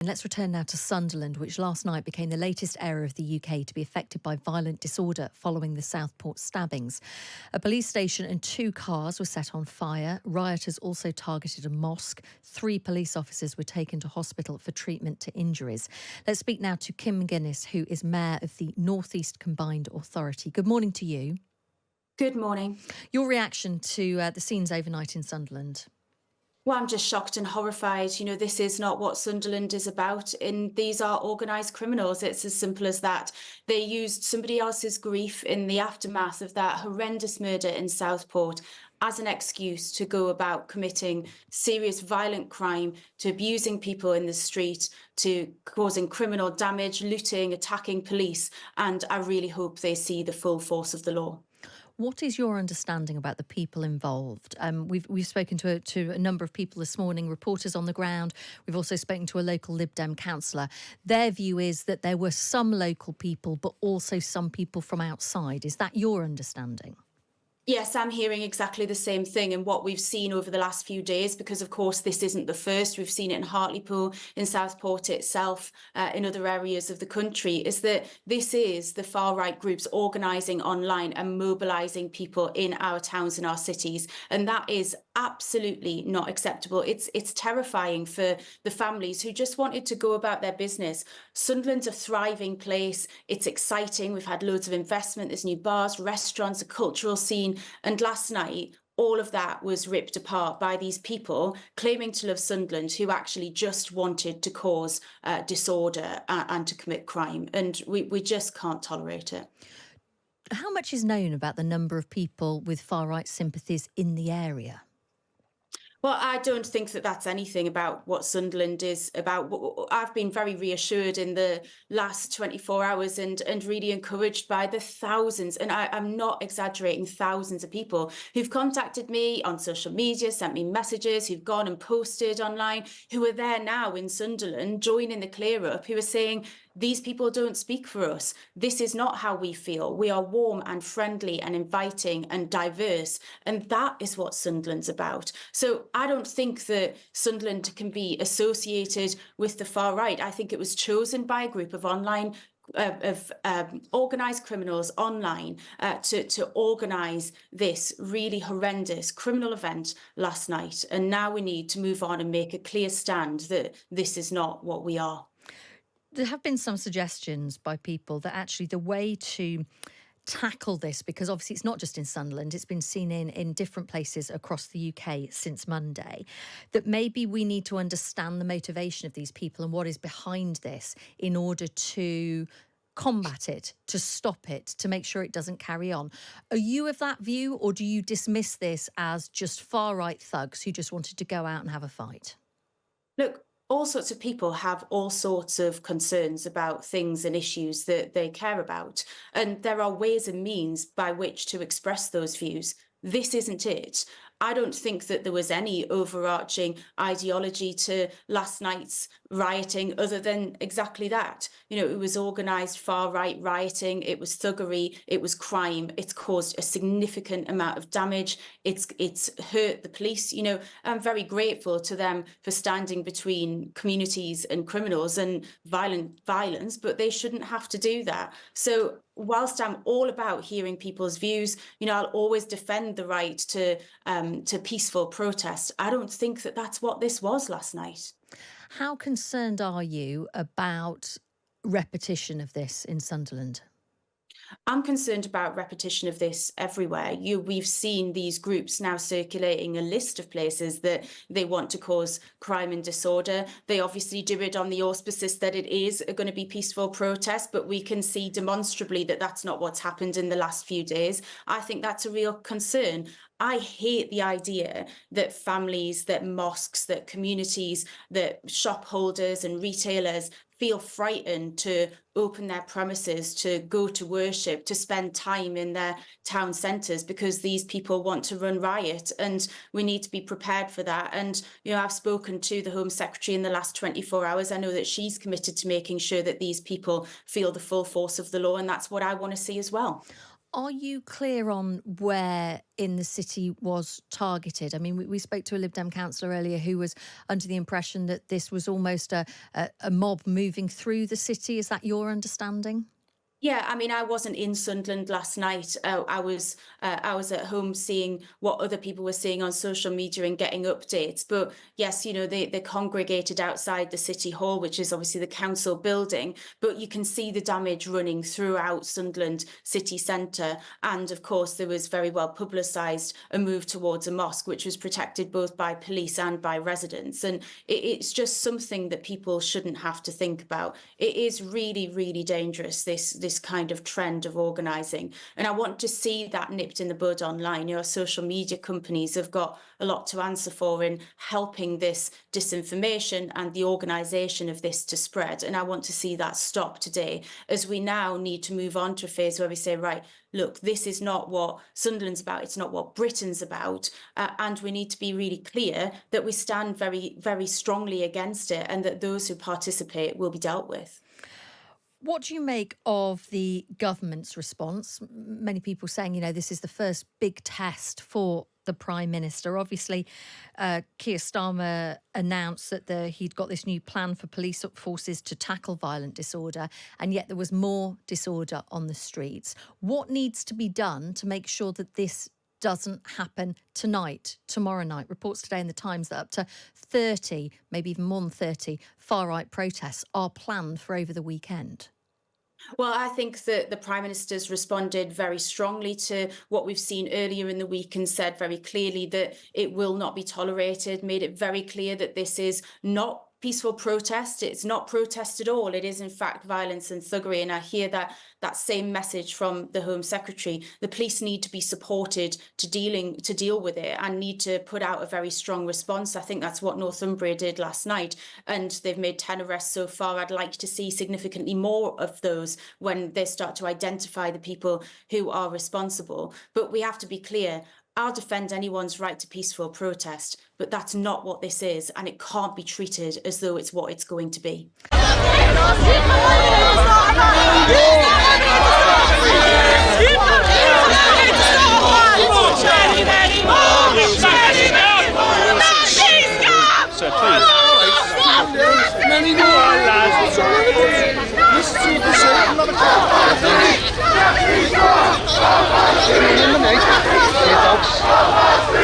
And let's return now to Sunderland, which last night became the latest area of the UK to be affected by violent disorder following the Southport stabbings. A police station and 2 cars were set on fire. Rioters also targeted a mosque. 3 police officers were taken to hospital for treatment to injuries. Let's speak now to Kim McGuiness, who is Mayor of the North East Combined Authority. Good morning to you. Good morning. Your reaction to the scenes overnight in Sunderland? Well, I'm just shocked and horrified. This is not what Sunderland is about. And these are organised criminals. It's as simple as that. They used somebody else's grief in the aftermath of that horrendous murder in Southport as an excuse to go about committing serious violent crime, to abusing people in the street, to causing criminal damage, looting, attacking police. And I really hope they see the full force of the law. What is your understanding about the people involved? We've spoken to a number of people this morning, reporters on the ground. We've also spoken to a local Lib Dem councillor. Their view is that there were some local people, but also some people from outside. Is that your understanding? Yes, I'm hearing exactly the same thing. And what we've seen over the last few days, because of course this isn't the first, we've seen it in Hartlepool, in Southport itself, in other areas of the country, is that this is the far-right groups organising online and mobilising people in our towns and our cities. And that is absolutely not acceptable. It's terrifying for the families who just wanted to go about their business. Sunderland's a thriving place. It's exciting. We've had loads of investment. There's new bars, restaurants, a cultural scene. And last night, all of that was ripped apart by these people claiming to love Sunderland who actually just wanted to cause disorder and to commit crime. And we just can't tolerate it. How much is known about the number of people with far-right sympathies in the area? Well, I don't think that that's anything about what Sunderland is about. I've been very reassured in the last 24 hours and really encouraged by the thousands, and I'm not exaggerating, thousands of people who've contacted me on social media, sent me messages, who've gone and posted online, who are there now in Sunderland joining the clear up, who are saying, these people don't speak for us. This is not how we feel. We are warm and friendly and inviting and diverse. And that is what Sunderland's about. So I don't think that Sunderland can be associated with the far right. I think it was chosen by a group of online organised criminals online to organise this really horrendous criminal event last night. And now we need to move on and make a clear stand that this is not what we are. There have been some suggestions by people that actually the way to tackle this, because obviously it's not just in Sunderland, it's been seen in different places across the UK since Monday, that maybe we need to understand the motivation of these people and what is behind this in order to combat it, to stop it, to make sure it doesn't carry on. Are you of that view, or do you dismiss this as just far-right thugs who just wanted to go out and have a fight? Look, all sorts of people have all sorts of concerns about things and issues that they care about. And there are ways and means by which to express those views. This isn't it. I don't think that there was any overarching ideology to last night's rioting other than exactly that. It was organised far-right rioting, it was thuggery, it was crime, it's caused a significant amount of damage, it's hurt the police. I'm very grateful to them for standing between communities and criminals and violence, but they shouldn't have to do that. So whilst I'm all about hearing people's views, I'll always defend the right to peaceful protest. I don't think that that's what this was last night. How concerned are you about repetition of this in Sunderland? I'm concerned about repetition of this everywhere. We've seen these groups now circulating a list of places that they want to cause crime and disorder. They obviously do it on the auspices that it is going to be peaceful protest, but we can see demonstrably that that's not what's happened in the last few days. I think that's a real concern. I hate the idea that families, that mosques, that communities, that shop holders and retailers feel frightened to open their premises, to go to worship, to spend time in their town centres because these people want to run riot, and we need to be prepared for that. And I've spoken to the Home Secretary in the last 24 hours. I know that she's committed to making sure that these people feel the full force of the law, and that's what I want to see as well. Are you clear on where in the city was targeted? I mean, we spoke to a Lib Dem councillor earlier who was under the impression that this was almost a mob moving through the city. Is that your understanding? Yeah, I mean, I wasn't in Sunderland last night. I was at home seeing what other people were seeing on social media and getting updates. But yes, you know, they congregated outside the City Hall, which is obviously the council building. But you can see the damage running throughout Sunderland city centre. And of course, there was very well publicised a move towards a mosque, which was protected both by police and by residents. And it's just something that people shouldn't have to think about. It is really, really dangerous, this kind of trend of organising. And I want to see that nipped in the bud online. You know, social media companies have got a lot to answer for in helping this disinformation and the organisation of this to spread. And I want to see that stop today, as we now need to move on to a phase where we say, right, look, this is not what Sunderland's about. It's not what Britain's about. And we need to be really clear that we stand very, very strongly against it, and that those who participate will be dealt with. What do you make of the government's response? Many people saying, you know, this is the first big test for the Prime Minister. Obviously, Keir Starmer announced that he'd got this new plan for police forces to tackle violent disorder, and yet there was more disorder on the streets. What needs to be done to make sure that this doesn't happen tonight, tomorrow night? Reports today in the Times that up to 30, maybe even more than 30, far-right protests are planned for over the weekend. Well, I think that the Prime Minister's responded very strongly to what we've seen earlier in the week and said very clearly that it will not be tolerated, made it very clear that this is not peaceful protest. It's not protest at all. It is in fact violence and thuggery. And I hear that same message from the Home Secretary. The police need to be supported to deal with it, and need to put out a very strong response. I think that's what Northumbria did last night, and they've made 10 arrests so far. I'd like to see significantly more of those when they start to identify the people who are responsible. But we have to be clear. I'll defend anyone's right to peaceful protest, but that's not what this is, and it can't be treated as though it's what it's going to be. Dogs.